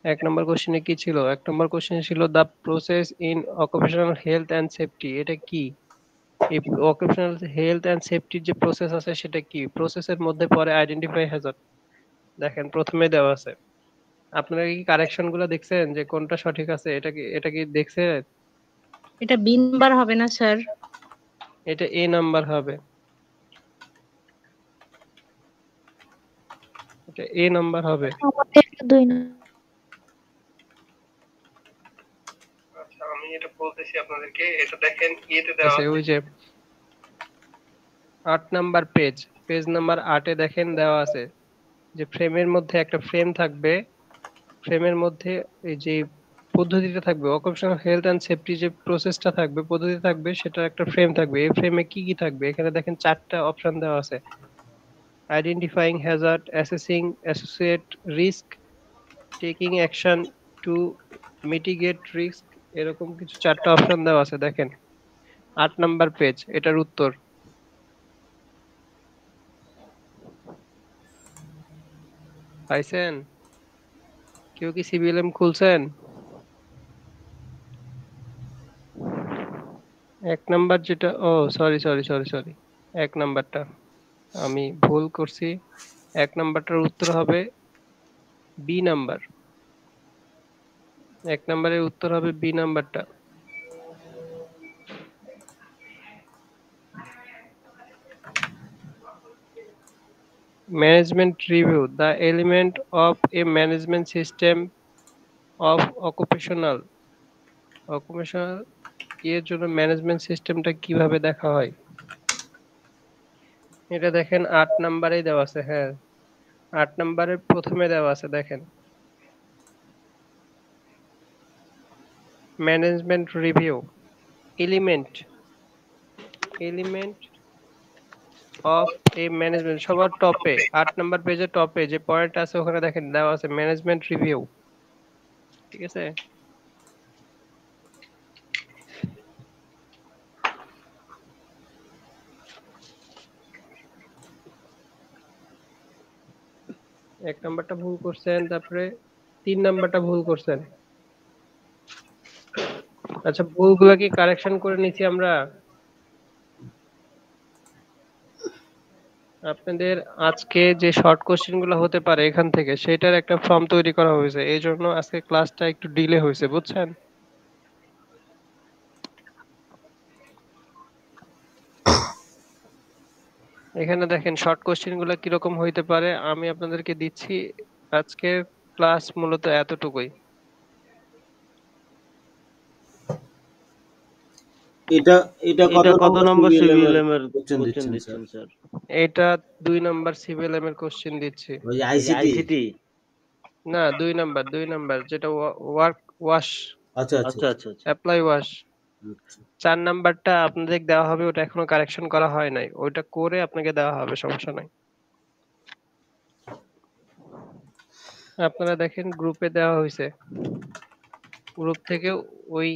এক নম্বর কোশ্চেনে কি ছিল? এক নম্বর কোশ্চেনে ছিল the process in occupational health and safety. এটা কি? এই অকুপেশনাল হেলথ অ্যান্ড সেফটির যে প্রসেস আছে সেটা কি? প্রসেসের মধ্যে পড়ে আইডেন্টিফাই হ্যাজার্ড। দেখেন প্রথমে দেওয়া আছে। আপনারা কি কারেকশন গুলো দেখছেন যে কোনটা সঠিক আছে? এটা কি দেখছেন? এটা বি নাম্বার হবে না স্যার? এটা এ নাম্বার হবে। এটা এ নাম্বার হবে। আমাদের 2 আচ্ছা আমি এটা বলতেছি আপনাদেরকে। এটা দেখেন ইয়েতে দেওয়া আছে ওই যে 8 নাম্বার পেজ, পেজ নাম্বার 8 এ দেখেন দেওয়া আছে যে ফ্রেমের মধ্যে একটা ফ্রেম থাকবে। ফ্রেমের মধ্যে এই যে পদ্ধতিটা থাকবে, অকুপেশনাল হেলথ অ্যান্ড সেফটি যে প্রসেসটা থাকবে, পদ্ধতি থাকবে, সেটার একটা ফ্রেম থাকবে। এই ফ্রেমে কি কি থাকবে? এখানে দেখেন 4টা অপশন দেওয়া আছে। Identifying Hazard, assessing associate risk, taking action to mitigate risk, এরকম কিছু 4টা অপশন দেওয়া আছে দেখেন। 8 নাম্বার পেজ, এটার উত্তর। পাইছেন? কেউ কি সিবিএলএম খুলছেন? 1 নাম্বার যেটা, ও সরি সরি সরি সরি, 1 নাম্বারটা আমি ভুল করছি। 1 নাম্বারটার উত্তর হবে বি নাম্বার। 1 নাম্বারের উত্তর হবে বি নাম্বারটা। Management review, the element of A management system of occupational. Occupational এর জন্য ম্যানেজমেন্ট সিস্টেমটা কিভাবে দেখা হয়? এটা দেখেন 8 নাম্বারেই দেওয়া আছে। হ্যাঁ, 8 নাম্বারের প্রথমে দেওয়া আছে দেখেন, management review, element, element of A management, সবার টপে 8 নাম্বার পেজে টপে যে পয়েন্ট আছে ওখানে দেখেন দেওয়া আছে ম্যানেজমেন্ট রিভিউ। ঠিক আছে? এক নাম্বারটা ভুল করছেন, তারপরে 3 নাম্বারটা ভুল করছেন। আচ্ছা ভুলগুলা কি কারেকশন করে নিছি আমরা? আপনাদের আজকে যে শর্ট কোশ্চেন গুলো হতে পারে এখান থেকে সেটার একটা ফর্ম তৈরি করা হয়েছে, এই জন্য আজকে ক্লাসটা একটু ডিলে হয়েছে, বুঝছেন? এখানে দেখেন শর্ট কোশ্চেন গুলো কিরকম হইতে পারে আমি আপনাদেরকে দিচ্ছি। আজকের ক্লাস মূলত এতটুকুই। এটা এটা এটা কত কত নম্বর নম্বর সিবিএলএম সিবিএলএম এর এর কোশ্চেন কোশ্চেন দিচ্ছেন স্যার? দিচ্ছেন স্যার? এটা 2 নাম্বার সিবিএলএম এর কোশ্চেন দিচ্ছি। ওই যে এই যে আইসিটি। আইসিটি। না 2 নাম্বার যেটা ওয়ার্ক ওয়াশ, আচ্ছা আচ্ছা আচ্ছা আচ্ছা আচ্ছা আচ্ছা। Apply wash. আচ্ছা। 4 নাম্বারটা আপনাদের দেওয়া হবে, ওটা এখনো কারেকশন করা হয় নাই, ওইটা করে আপনাকে দেওয়া হবে, সমস্যা নাই। আপনারা দেখেন গ্রুপে দেওয়া হয়েছে, গ্রুপ থেকে ওই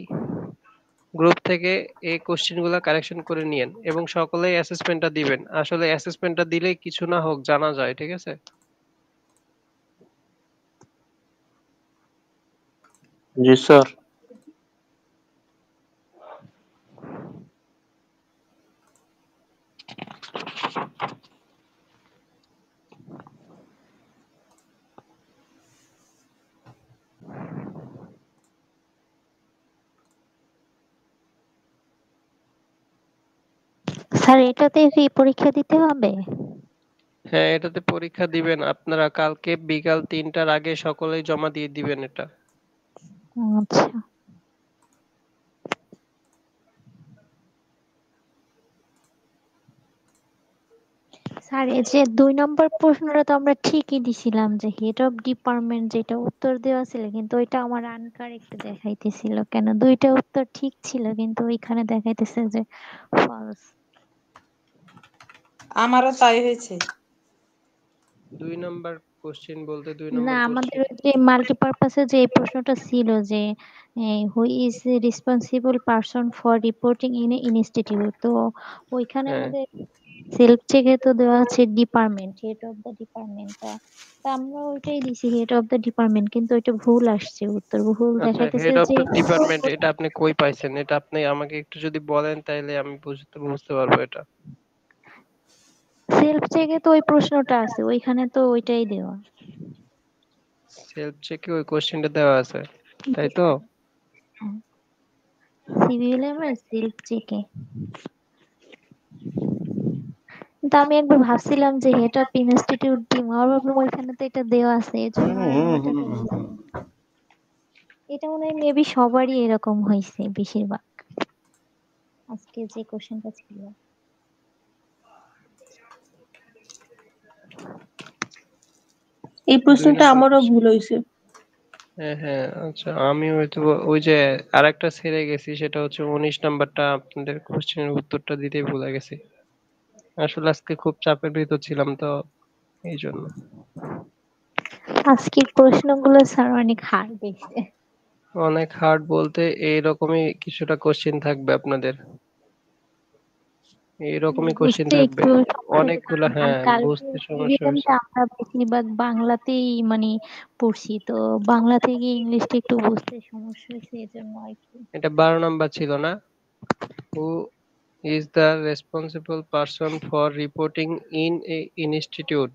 গ্রুপ থেকে এই কোশ্চেন গুলা কারেকশন করে নিয়েন এবং সকলেই অ্যাসেসমেন্টটা দিবেন। আসলে অ্যাসেসমেন্টটা দিলে কিছু না হোক জানা যায়, ঠিক আছে? জি স্যার। স্যার এটাতে কি পরীক্ষা দিতে হবে? হ্যাঁ এটাতে পরীক্ষা দিবেন আপনারা, কালকে বিকাল 3টার আগে সকলেই জমা দিয়ে দিবেন এটা। আচ্ছা স্যার, এই যে 2 নম্বর প্রশ্নটা তো আমরা ঠিকই দিছিলাম, যে হেড অফ ডিপার্টমেন্ট যেটা উত্তর দেওয়া ছিল, কিন্তু ওইটা আমার আনকারেক্ট দেখাইতেছিল কেন? দুইটা উত্তর ঠিক ছিল কিন্তু ওইখানে দেখাইতেছে যে ফলস। আমারও তাই হয়েছে। 2 নাম্বার কোশ্চেন বলতে 2 না, নাম্বার আমাদের কোশ্চেন। ওই যে মাল্টিপারপাসে যে এই প্রশ্নটা ছিল যে who is responsible person for reporting in institute, তো ওইখানে হ্যাঁ আমাদের সেলফ চেকে তো দেওয়া আছে ডিপার্টমেন্ট, হেড অফ দ্য ডিপার্টমেন্টটা, তা আমরা ওইটাই দিছি হেড অফ দ্য ডিপার্টমেন্ট, কিন্তু ওইটা ভুল আসছে, উত্তর ভুল আচ্ছা, দেখাইতেছে হেড অফ যে দ্য ডিপার্টমেন্ট এটা আপনি কই পাইছেন? এটা আপনি আমাকে একটু যদি বলেন তাইলে আমি বুঝতে পারবো এটা। সেলফ চেকে তো ওই প্রশ্নটা আছে, ওইখানে তো ওইটাই দেওয়া। সেলফ চেকে ওই কোশ্চেনটা দেওয়া আছে, তাই তো? সিভিএলএম এর সেলফ চেকে। কিন্তু আমি একবার ভাবছিলাম যে হেড অফ ইনস্টিটিউট টিম, আমার ভাবলাম ওইখানে তো এটা দেওয়া আছে, এই জন্য আর ওইটা দিলাম। এটা মনে হয় মেবি সবারই এরকম হয়েছে বেশিরভাগ, আজকে যে কোশ্চেনটা ছিল। এই 2 প্রশ্নটা নম্বর আমারও কোশ্চেন। ভুল হয়েছে। হ্যাঁ হ্যাঁ, আচ্ছা আমি হয়তো ওই যে আরেকটা ছেড়ে গেছি, সেটা হচ্ছে 19 নাম্বারটা আপনাদের কোশ্চেনের উত্তরটা দিতেই ভুলে গেছি। আসলে আজকে খুব চাপের ভিতর ছিলাম তো, এই জন্য। আজকের প্রশ্নগুলো স্যার অনেক হার্ড দিয়েছে। অনেক হার্ড বলতে এইরকমই কিছুটা কোশ্চেন থাকবে আপনাদের, এইরকমই কোশ্চেন বুঝতে থাকবে একটু সমস্যা হয়েছে, অনেকগুলা। কারণ হ্যাঁ, কালকে বুঝতে সমস্যা হয়েছে। সিভিএলএমটা আমরা বেশিরভাগ বাংলাতেই মানে পড়ছি, তো বাংলা থেকে ইংলিশটা একটু বুঝতে সমস্যা হয়েছে, এই জন্য আর কি। এটা 12 নাম্বার ছিল না? Who is the responsible person for reporting in a institute?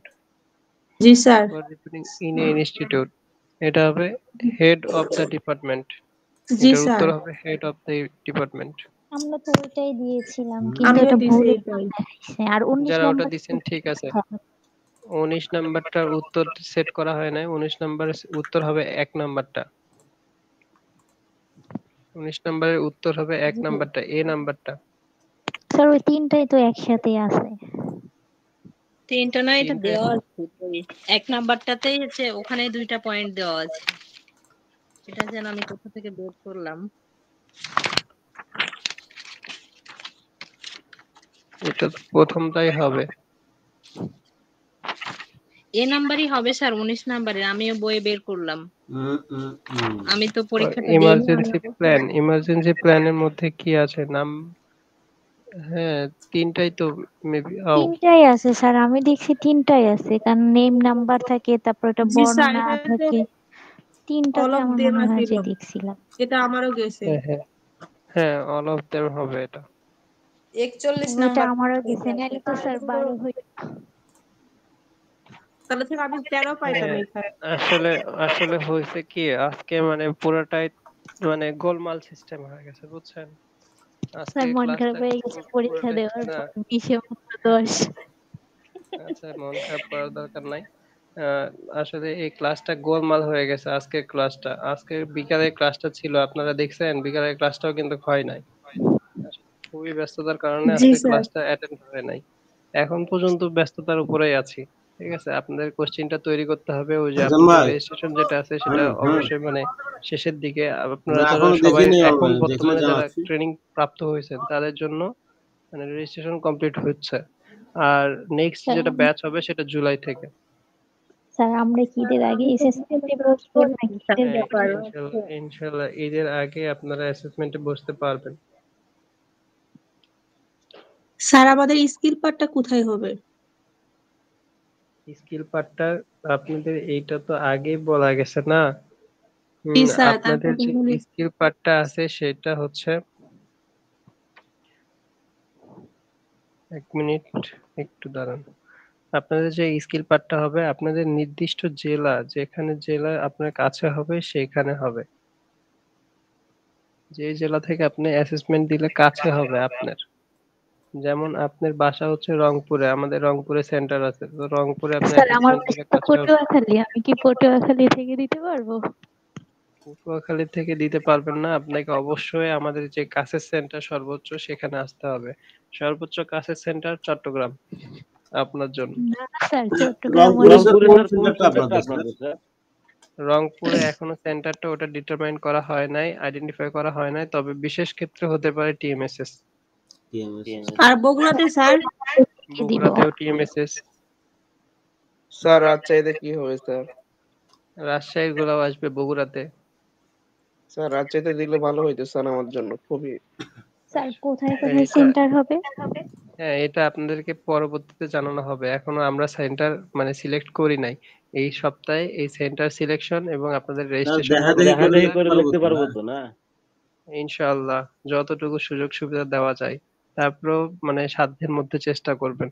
G sir. For reporting in a institute, এটা হবে হেড অফ দ্য ডিপার্টমেন্ট। জি এটার স্যার। উত্তর হবে হেড অফ দ্য ডিপার্টমেন্ট। আমরা তো ওইটাই দিয়েছিলাম, কিন্তু আমিও এটা দিছি ভুল এটাই। দেখাইছে। আর 19 যারা ওটা নাম্বার দিচ্ছেন ঠিক আছে, 19 নাম্বারটার উত্তর সেট করা হয় নাই। 19 নাম্বারের উত্তর হবে 1 নাম্বারটা। 19 নাম্বারের উত্তর হবে 1 নাম্বারটা, এ নাম্বারটা। স্যার ওই তিনটাই তো একসাথে আছে। তিনটা না, এটা তিনটা দেওয়া আছে ওই এক নাম্বারটাতেই হচ্ছে, ওখানে 2টা পয়েন্ট দেওয়া আছে। এটা যেন আমি কোথা থেকে বের করলাম। এটা তো প্রথমটাই হবে। এ নাম্বারই হবে স্যার, 19 নাম্বারের, আমিও বইয়ে বের করলাম। আমি তো পরীক্ষাটা দেইনি। ইমার্জেন্সি প্ল্যান, ইমার্জেন্সি প্ল্যানের মধ্যে কি আছে নাম? হ্যাঁ, তিনটাই তো মেবি। তিনটাই আছে স্যার, আমি দেখছি তিনটাই আছে, কারণ নেম নাম্বার থাকে, তারপর একটা জি স্যার, বর্ণনা এটাতে থাকে, অল তিনটাতে অফ আমার দেম মনে হয় ছিল। যে দেখছিলাম। এটা আমারও গেছে। হ্যাঁ হ্যাঁ হ্যাঁ, অল অফ দেম হবে এটা। 41 ওইটা নাম্বার আমারও থেকে গেছে, আছে। নাহলে তো স্যার 12 হইতো। তাহলে থেকে আমি 13 পাইতাম হ্যাঁ, এখানে। আসলে আসলে হয়েছে কি, আজকে মানে পুরোটাই মানে গোলমাল সিস্টেম হয়ে গেছে, বুঝছেন? আজকে স্যার মন ক্লাসটা খারাপ হয়ে গেছে পরীক্ষা পুরোটাই দেওয়ার না। পর, 20-এ মাত্র 10। আচ্ছা, মন খারাপ করার দরকার নাই। আহ, আসলে এই ক্লাসটা গোলমাল হয়ে গেছে। আজকের ক্লাসটা, আজকে বিকালের ক্লাসটা ছিল, আপনারা দেখছেন? বিকালের ক্লাসটাও কিন্তু হয় নাই। আসলে খুবই ব্যস্ততার কারণে জি আজকে স্যার। ক্লাসটা অ্যাটেন্ড হয় নাই। এখন পর্যন্ত ব্যস্ততার উপরেই আছি। ঠিক আছে, আপনাদের কোশ্চিনটা তৈরি করতে হবে। ওই যে হাসান আপনাদের ভাই। রেজিস্ট্রেশন যেটা আছে সেটা হুম হুম। অবশ্যই মানে শেষের দিকে। আপনারা না যারা এখনো সবাই দেখিনি, এখন আমি দেখলে বর্তমানে যারা জানাচ্ছি। ট্রেনিং প্রাপ্ত হয়েছেন তাদের জন্য মানে রেজিস্ট্রেশন কমপ্লিট হচ্ছে। আর নেক্সট স্যার যেটা ব্যাচ হবে সেটা জুলাই থেকে। স্যার আমরা কি ঈদের আগে অ্যাসেসমেন্টে বসবো নাকি ঈদের হ্যাঁ, পরে? ইনশাল্লাহ ইনশাল্লাহ ঈদের আগে আপনারা অ্যাসেসমেন্টে বসতে পারবেন। স্যার আমাদের স্কিল পার্টটা কোথায় হবে? স্কিল পার্টটা আপনাদের এইটা তো আগেই বলা গেছে না? জি স্যার, আপনাদের তারপর যে স্কিল পার্টটা আছে সেটা হচ্ছে, 1 মিনিট একটু দাঁড়ান। আপনাদের যে স্কিল পার্টটা হবে আপনাদের নির্দিষ্ট জেলা, যেখানে জেলা আপনার কাছে হবে সেখানে হবে। যে জেলা থেকে আপনি অ্যাসেসমেন্ট দিলে কাছে হবে আপনার। যেমন আপনার বাসা হচ্ছে রংপুরে, আমাদের রংপুরে সেন্টার আছে, তো রংপুরে আপনি স্যার আমার অ্যাসেসমেন্ট বাসা দিলে তো কাছে হবে। পটুয়াখালী, আমি কি পটুয়াখালী থেকে দিতে পারবো? পটুয়াখালী থেকে দিতে পারবেন না, আপনাকে অবশ্যই আমাদের যে কাছের সেন্টার সর্বোচ্চ সেখানে আসতে হবে। সর্বোচ্চ কাছের সেন্টার চট্টগ্রাম আপনার জন্য। না স্যার, চট্টগ্রাম রংপুরে অনেক স্যার দূর। কোন সেন্টারটা আপনাদের স্যার? রংপুরে এখনো সেন্টারটা ওটা ডিটারমাইন করা হয় নাই, আইডেন্টিফাই করা হয় নাই, তবে বিশেষ ক্ষেত্রে হতে পারে টিএমএসএস। TMS। আর বগুড়াতে স্যার? দিয়ে দিব। বগুড়াতেও টিএমএসএস। স্যার রাজশাহীতে কি হবে স্যার? রাজশাহীর গুলাও আসবে বগুড়াতে। স্যার রাজশাহীতে দিলে ভালো হইতো স্যার, আমার জন্য খুবই। স্যার কোথায় কোথায় এটা সেন্টার হবে? হ্যাঁ, এটা আপনাদেরকে পরবর্তীতে জানানো হবে। এখনো আমরা সেন্টার মানে সিলেক্ট করি নাই। এই সপ্তাহে এই সেন্টার সিলেকশন এবং আপনাদের স্যার রেজিস্ট্রেশন দেখা গুলো দেখি করে করলে লিখতে পারবো তো না? ইনশাআল্লাহ যতটুকু সুযোগ সুবিধা দেওয়া যায় তারপরেও মানে সাধ্যের মধ্যে চেষ্টা করবেন।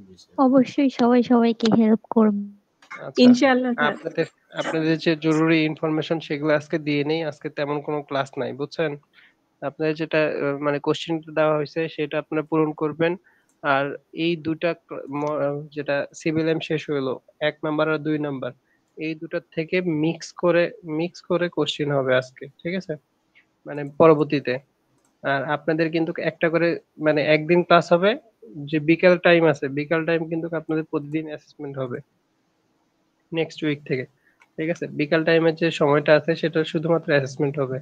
জি স্যার। অবশ্যই সবাই সবাইকে হেল্প করবে। আচ্ছা, ইনশাআল্লাহ স্যার। আপনাদের আপনাদের যে জরুরি ইনফরমেশন সেগুলো আজকে দিয়ে নেই। আজকে তেমন কোনো ক্লাস নাই, বুঝছেন? আপনাদের যেটা মানে কোশ্চেন দেওয়া হয়েছে সেটা আপনারা পূরণ করবেন। আর এই দুটা যেটা সিভিল এম শেষ হলো, 1 নাম্বার আর 2 নাম্বার, এই দুটার থেকে মিক্স করে কোশ্চেন হবে আজকে, ঠিক আছে? মানে পরবর্তীতে। আর আপনাদের কিন্তু একটা করে মানে একদিন ক্লাস হবে, যে বিকাল টাইম আছে, বিকাল টাইম কিন্তু আপনাদের প্রতিদিন অ্যাসেসমেন্ট হবে নেক্সট উইক থেকে, ঠিক আছে? বিকাল টাইমের যে সময়টা আছে সেটা শুধুমাত্র অ্যাসেসমেন্ট হবে।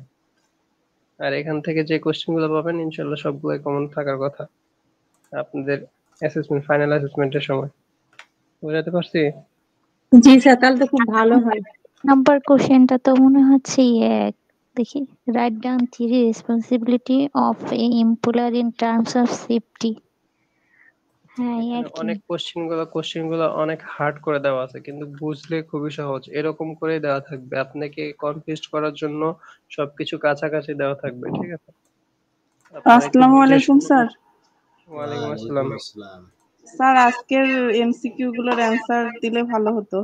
আর এখান থেকে যে কোশ্চেন গুলো পাবেন ইনশাল্লাহ সবগুলোই কমন থাকার কথা আপনাদের অ্যাসেসমেন্ট, ফাইনাল অ্যাসেসমেন্টের সময়। বুঝাতে পারছি? জি স্যার, তাহলে তো খুব ভালো হয়। নাম্বার কোশ্চেনটা তো মনে হচ্ছে এক, দেখি, write down 3 responsibility of A employer in terms of safety. হ্যাঁ, এই এখানে আর কি। অনেক কোশ্চেনগুলো অনেক হার্ড করে দেওয়া আছে, কিন্তু বুঝলে খুবই সহজ। এরকম করেই দেওয়া থাকবে, আপনাকে কনফিউজ করার জন্য সবকিছু কাছাকাছি দেওয়া থাকবে, ঠিক আছে? আপনারা একটু আসসালামু বুঝে আলাইকুম শুনে। স্যার। ওয়ালাইকুম আসসালাম। ওয়ালাইকুম আসসালাম। স্যার, আজকের এমসিকিউ গুলোর অ্যান্সার দিলে ভালো হতো।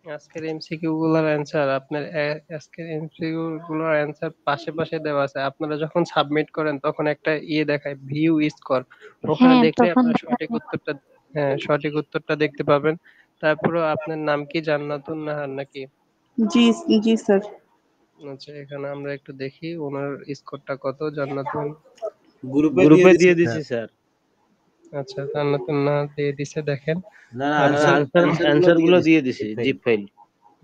আজকের এমসিকিউ গুলোর অ্যান্সার আপনার আজকের এমসিকিউ গুলোর অ্যান্সার পাশে পাশে দেওয়া আছে। আপনারা যখন সাবমিট করেন তখন একটা ইয়ে দেখায় ভিউ স্কোর, ওখানে হ্যাঁ, দেখলে তখন আপনার দেখা সঠিক উত্তরটা, হ্যাঁ সঠিক উত্তরটা দেখতে পাবেন। তারপরেও আপনার নাম কি জান্নাতুন নাহার নাকি? জি, জি স্যার। আচ্ছা, এখানে আমরা একটু দেখি ওনার স্কোরটা কত। জান্নাতুন, গ্রুপে দিয়ে দিছি স্যার। আচ্ছা জান্নাতুন নাহার দিয়ে দিছে, দেখেন। না না, আচ্ছা, আনসার গুলো দিয়ে দিছি জিপ ফাইল।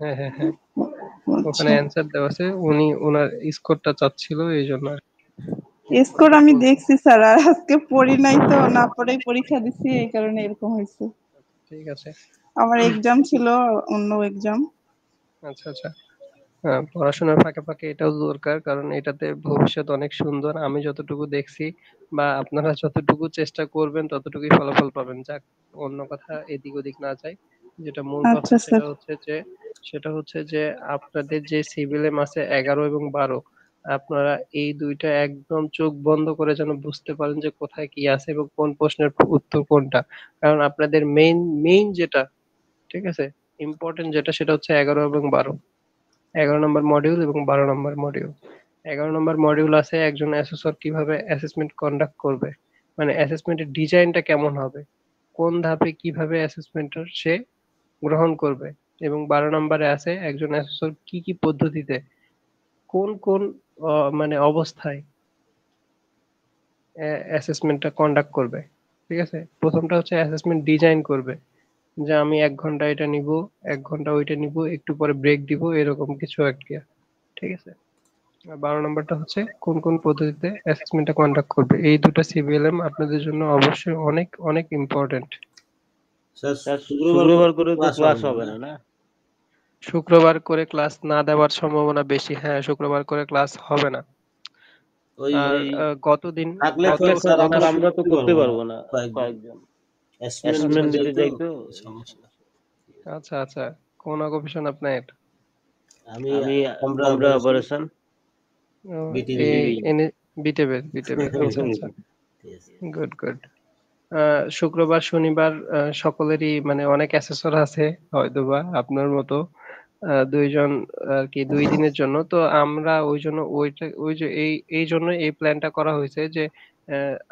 হ্যাঁ হ্যাঁ হ্যাঁ, ওখানে আচ্ছা, অ্যান্সার দেওয়া আছে। উনি ওনার স্কোরটা চাচ্ছিল এই জন্য আর কি। স্কোর এটা আমি বলছি। দেখছি স্যার, আর আজকে পড়ি নাই তো, না পড়েই পরীক্ষা দিছি, এই কারণে এরকম হয়েছে। ঠিক আছে। আমার এক্সাম ছিল, অন্য এক্সাম। আচ্ছা আচ্ছা, হ্যাঁ, পড়াশোনার ফাঁকে ফাঁকে এটাও দরকার, কারণ এটাতে ভবিষ্যৎ অনেক সুন্দর। আমি যতটুকু দেখছি বা আপনারা যতটুকু চেষ্টা করবেন ততটুকুই ফলাফল পাবেন। যাক, অন্য কথা এদিক ওদিক না যাই, যেটা মূল কথা আচ্ছা সেটা স্যার। হচ্ছে যে আপনাদের যে সিভিএম আছে 11 এবং 12, আপনারা এই দুইটা একদম চোখ বন্ধ করে যেন বুঝতে পারেন যে কোথায় কি আছে এবং কোন প্রশ্নের উত্তর কোনটা। কারণ আপনাদের মেইন যেটা, ঠিক আছে, ইম্পর্টেন্ট যেটা সেটা হচ্ছে 11 এবং 12, 11 নম্বর মডিউল এবং 12 নম্বর মডিউল। 11 নম্বর মডিউল আছে একজন অ্যাসেসর কিভাবে অ্যাসেসমেন্ট কন্ডাক্ট করবে, মানে অ্যাসেসমেন্টের ডিজাইনটা কেমন হবে, কোন ধাপে কিভাবে অ্যাসেসমেন্টের সে গ্রহণ করবে। এবং 12 নম্বরে আছে একজন অ্যাসেসর কি কি পদ্ধতিতে কোন কোন মানে অবস্থায় অ্যাসেসমেন্টটা কন্ডাক্ট করবে। ঠিক আছে, প্রথমটা হচ্ছে অ্যাসেসমেন্ট ডিজাইন করবে, যে আমি 1 ঘন্টা এটা নিব, 1 ঘন্টা ওইটা নিব, একটু পরে ব্রেক দিব, এরকম কিছু একটা। ঠিক আছে, আর 12 নম্বরটা হচ্ছে কোন কোন পদ্ধতিতে অ্যাসেসমেন্টটা কন্ডাক্ট করবে। এই দুটো সিভিএলএম আপনাদের জন্য অবশ্যই অনেক অনেক ইম্পর্টেন্ট। স্যার স্যার শুক্রবার শুক্রবার তো করে তো ক্লাস ক্লাস হবে হবে না? না, না? শুক্রবার করে ক্লাস না দেওয়ার সম্ভাবনা বেশি, হ্যাঁ শুক্রবার করে ক্লাস হবে না। ওই আর গতদিন থাকলে তো থাকলে তো স্যার গত আমরা স্যার আমরা তো করতে করতে পারবো না, পারবো না কয়েকজন কয়েকজন অ্যাসাইনমেন্ট আচ্ছা অ্যাসাইনমেন্ট দিতে দিতে যাই তো, যাই তো। এই সমস্যা। আচ্ছা আচ্ছা, কোন অকুপেশন আপনার? আমি আমি আমরা আমরা অপারেশন অপারেশন বিটিভি। বিটেবের, আচ্ছা আচ্ছা, ঠিক আছে। Good good. শুক্রবার শনিবার সকলেরই মানে অনেক অ্যাসেসর আছে হয়তোবা আপনার মতো, দুইজন আর কি 2 দিনের জন্য। তো আমরা ওই জন্য ওই যে এই জন্য এই প্ল্যানটা করা হয়েছে যে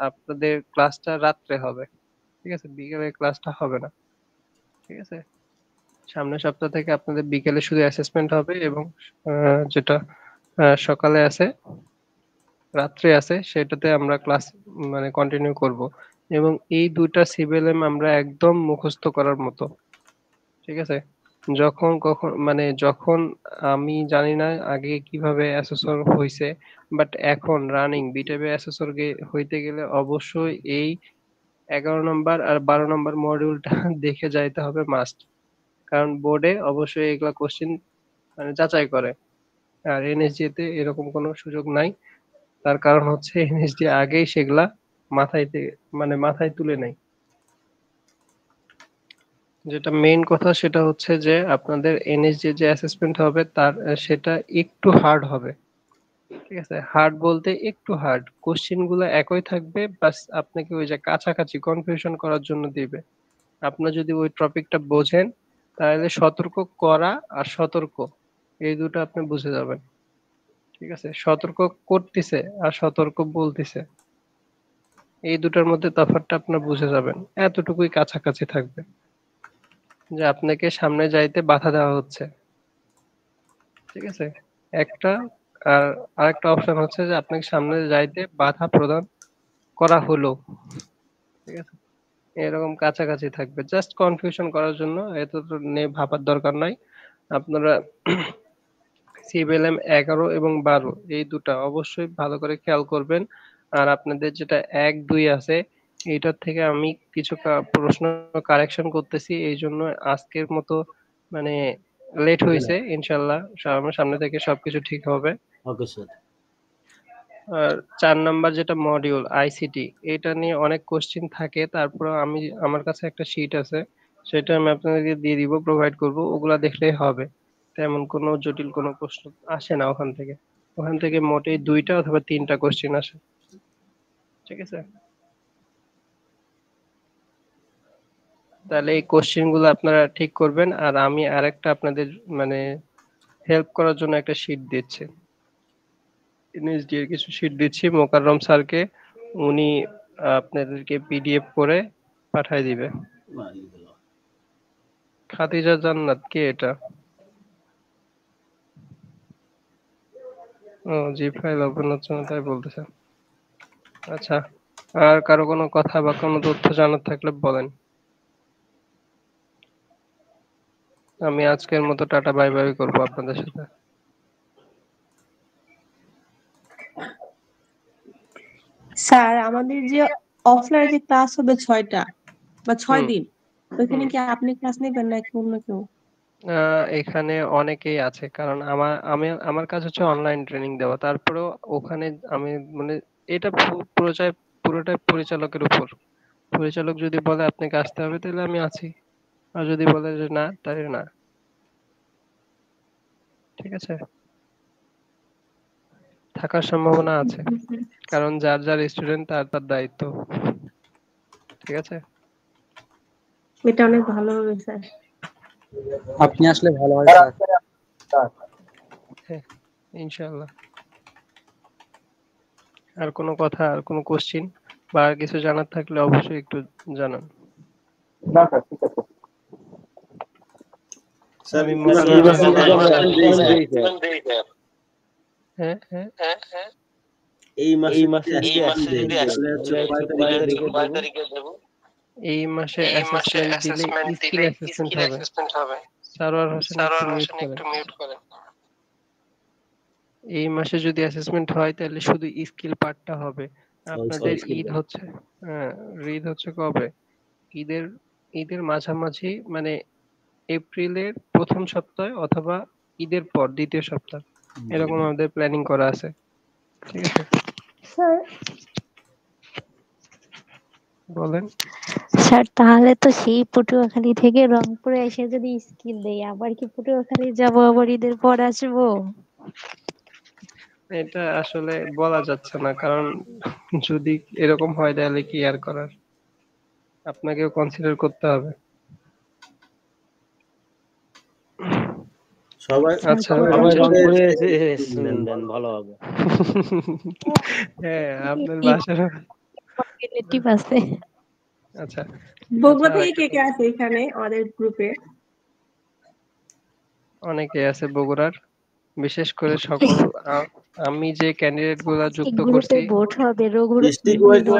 আপনাদের ক্লাসটা রাত্রে হবে, ঠিক আছে, বিকেলে ক্লাসটা হবে না। ঠিক আছে, সামনের সপ্তাহ থেকে আপনাদের বিকেলে শুধু অ্যাসেসমেন্ট হবে এবং যেটা সকালে আছে, রাত্রে আছে, সেটাতে আমরা ক্লাস মানে কন্টিনিউ করব। এবং এই দুইটা সিভিএলএম আমরা একদম মুখস্থ করার মতো, ঠিক আছে? যখন আমি জানি না আগে কিভাবে অ্যাসেসর হইছে, বাট এখন রানিং বিটেবে অ্যাসেসর হইতে গেলে অবশ্যই এই 11 নম্বর আর 12 নম্বর মডিউলটা দেখে যাইতে হবে মাস্ট। কারণ বোর্ডে অবশ্যই এগুলা কোশ্চিন মানে যাচাই করে। আর এনএসজি তে এরকম কোনো সুযোগ নাই। তার কারণ হচ্ছে এনএসজি আগেই সেগুলা মাথায় তুলে নেই। যেটা মেইন কথা সেটা হচ্ছে যে আপনাদের এনএসজি যে অ্যাসেসমেন্ট হবে তার সেটা একটু হার্ড হবে। ঠিক আছে, হার্ড বলতে একটু হার্ড, কোশ্চেন গুলো একই থাকবে, বাস আপনাকে ওই যে কাছাকাছি কনফিউশন করার জন্য দিবে। আপনার যদি ওই টপিকটা বোঝেন তাহলে সতর্ক করা আর সতর্ক এই দুটো আপনি বুঝে যাবেন। ঠিক আছে, সতর্ক করতেছে আর সতর্ক বলতেছে এই দুটার মধ্যে তফাৎটা আপনার বুঝে যাবেন, এতটুকুই কাছাকাছি থাকবে যে আপনাকে সামনে যাইতে বাধা দেওয়া হচ্ছে। ঠিক আছে, একটা আর আরেকটা অপশন হচ্ছে যে আপনাকে সামনে যাইতে বাধা প্রদান করা হলো। ঠিক আছে, এরকম কাছাকাছি থাকবে, জাস্ট কনফিউশন করার জন্য, এত তো নিয়ে ভাবার দরকার নাই। আপনারা সিবিএলএম 11 এবং 12 এই দুটা অবশ্যই ভালো করে খেয়াল করবেন। আর আপনাদের যেটা 1 2 আছে এইটার থেকে আমি কিছু প্রশ্ন কারেকশন করতেছি, এই জন্য আজকের মতো মানে লেট হয়েছে। ইনশাল্লাহ আমার সামনে থেকে সবকিছু ঠিক হবে। Okay sir. আর 4 নাম্বার যেটা মডিউল আইসিটি, এটা নিয়ে অনেক কোশ্চিন থাকে, তারপর আমার কাছে একটা শীট আছে, সেটা আমি আপনাদেরকে দিয়ে দিব, প্রোভাইড করব, ওগুলা দেখলেই হবে। তেমন কোনো জটিল কোনো প্রশ্ন আসে না ওখান থেকে মোটেই 2টা অথবা 3টা কোশ্চিন আসে। ঠিক আছে, তাহলে এই কোশ্চিন গুলো আপনারা ঠিক করবেন। আর আমি আরেকটা আপনাদের মানে হেল্প করার জন্য একটা শীট দিচ্ছি, এনএসডি এর কিছু শীট দিচ্ছি মোকাররম স্যারকে, উনি আপনাদেরকে পিডিএফ করে পাঠায় দিবে। খাদিজা জান্নাত কে এটা? ও জি, ফাইল ওপেন হচ্ছে না তাই বলতেছে। আচ্ছা, আর কারো কোনো কথা বা কোনো তথ্য জানার থাকলে বলেন। আমি আজকের মতো টাটা বাই বাই করবো আপনাদের সাথে। স্যার আমাদের যে অফলাইনে যে ক্লাস হবে 6টা বা 6 দিন, ওইখানে কি আপনি ক্লাস নেবেন নাকি অন্য কেউ? এখানে অনেকেই আছে, কারণ আমার কাজ হচ্ছে অনলাইন ট্রেনিং দেওয়া, তারপরেও ওখানে আমি মানে এটা পুরোটাই পরিচালকের উপর। পরিচালক যদি বলে আপনাকে আসতে হবে তাহলে আমি আছি, আর যদি বলে যে না তাহলে না। ঠিক আছে, থাকার সম্ভাবনা আছে, কারণ যার যার স্টুডেন্ট তার তার দায়িত্ব। ঠিক আছে, এটা অনেক ভালো হবে স্যার। আপনি আসলে ভালো হয় স্যার। হ্যাঁ ইনশাআল্লাহ। আর কোনো কথা, আর কোনো কোশ্চিন বা আর কিছু জানার থাকলে অবশ্যই একটু জানান। না স্যার, ঠিক আছে স্যার আমি হ্যাঁ হ্যাঁ এই এই মাসে মাসে যদি যদি দেই তাহলে হচ্ছে কয় তারিখে দেব? এই মাসে অ্যাসেসমেন্ট দিলে স্কিল অ্যাসেসমেন্ট হবে। সারোয়ার হোসেন একটু মিউট করেন। এই মাসে যদি অ্যাসেসমেন্ট হয় তাহলে শুধু স্কিল পার্টটা হবে। আপনাদের ঈদ হচ্ছে ঈদ হচ্ছে কবে? ঈদের ঈদের মাঝামাঝি, মানে এপ্রিলের প্রথম সপ্তাহে অথবা ঈদের পর দ্বিতীয় সপ্তাহ, এরকম আমাদের প্ল্যানিং করা আছে। ঠিক আছে স্যার, বলেন। স্যার তাহলে তো সেই পটুয়াখালী থেকে রংপুরে এসে যদি স্কিল দেই, আবার কি পটুয়াখালী যাবো, আবার ঈদের পর আসবো? এটা আসলে বলা যাচ্ছে না, কারণ যদি এরকম হয় তাহলে কি আর করার, আপনাকেও কনসিডার করতে হবে। সবাই আচ্ছা রংপুরে এসে দেন ভালো হবে। হ্যাঁ আপনার বাসার রিলেটিভ আছে। আচ্ছা, বগুড়া থেকে কে কে আছে এখানে আমাদের গ্রুপে? অনেকে আছে বগুড়ার, বিশেষ করে সকল আমি যে ক্যান্ডিডেট গুলা যুক্ত গ্রুপে করছি। ভোট হবে, রঘুর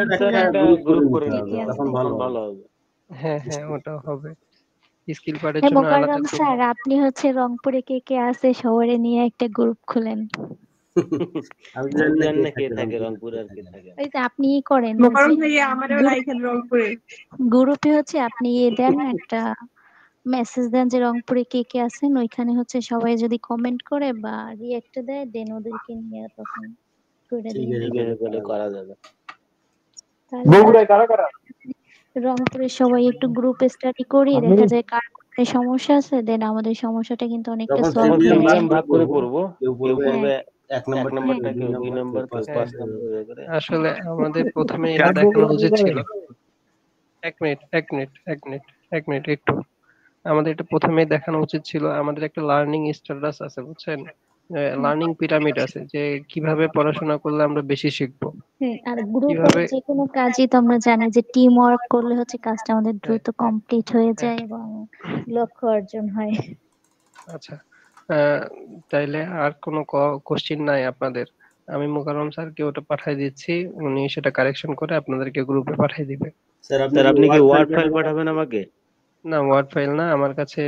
একটা গ্রুপ করে নিতে হবে, তখন ভালো হবে। হ্যাঁ হ্যাঁ ওটাও হবে, স্কিল পার্টের হ্যাঁ জন্য আলাদা মোকাররম গ্রুপ। স্যার, আপনি হচ্ছে রংপুরে কে কে আছে সবারে নিয়ে একটা গ্রুপ খুলেন। আমি জানি জানি না না কে থাকে রংপুরে আর কে থাকে। ওই যে আপনিই করেন, মোকাররম ভাইয়া আমারও রাইখেন রংপুরে। গ্রুপে হচ্ছে আপনি দেন একটা মেসেজ দেন যে রংপুরে কে কে আছেন, ওইখানে হচ্ছে সবাই যদি কমেন্ট করে বা রিয়েক্ট দেয় দেন ওদেরকে নিয়ে তখন করে দিন। ঠিক আছে, তাহলে করা যাবে। রংপুরের সবাই একটু গ্রুপ স্টাডি করি, দেখা যায় কার কোথায় সমস্যা আছে, দেন আমাদের সমস্যাটা কিন্তু অনেকটা তখন সলভ হয়ে মিডিয়াম যায়। ভাগ করে পড়বো, কেউ কেউ পড়বে পড়বে 1 1 নাম্বারটা, নাম্বারটা, কেউ কেউ 2 2 নাম্বার, নাম্বার, কেউ কেউ 5 5 নাম্বার। নাম্বার করে। আসলে আমাদের প্রথমে এটা দেখানো উচিত ছিল। এক মিনিট একটু। আমাদের এটা প্রথমেই দেখানো উচিত ছিল। আমাদের একটা লার্নিং স্ট্যাটাস আছে, বুঝছেন? লার্নিং পিরামিড আছে, যে কিভাবে পড়াশোনা করলে আমরা বেশি শিখবো, হ্যাঁ, আর গ্রুপের কিভাবে। যে কোনো কাজই তো আমরা জানি যে টিম ওয়ার্ক করলে হচ্ছে কাজটা আমাদের দ্রুত কমপ্লিট হয়ে হ্যাঁ, যায় এবং লক্ষ্য অর্জন হয়। আচ্ছা। তাইলে আর কোনো কোশ্চিন নাই আপনাদের? আমি মোকাররম স্যারকে ওটা পাঠিয়ে দিচ্ছি, উনি সেটা কারেকশন করে আপনাদেরকে গ্রুপে পাঠিয়ে দিবে। স্যার আপনি স্যার কি আপনি কি ওয়ার্ড ফাইল ওয়ার্ড ফাইল পাঠাবেন? পাঠাবেন আমাকে? না, ওয়ার্ড ফাইল না, আমার কাছে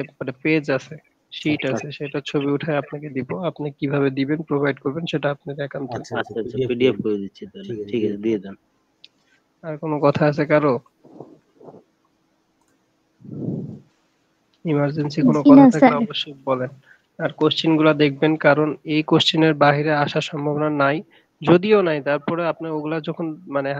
পেজ আছে, শিট আছে, সেটা ছবি উঠায় আপনাকে দিব। আপনি কিভাবে দিবেন, প্রোভাইড করবেন, সেটা আপনার একান্ত। আচ্ছা আচ্ছা আচ্ছা, পিডিএফ পিডিএফ করে করে দিন। দিচ্ছি তাহলে। ঠিক আছে, ঠিক আছে, দিয়ে দেন। আর কোনো কথা আছে কারো? ইমার্জেন্সি কোনো জি কথা না থাকলে স্যার। অবশ্যই বলেন। আর কোশ্চিন গুলা দেখবেন, কারণ এই কোশ্চিনের বাইরে আসার সম্ভাবনা নাই। যদিও নাই, তারপরে আপনি ওগুলা যখন মানে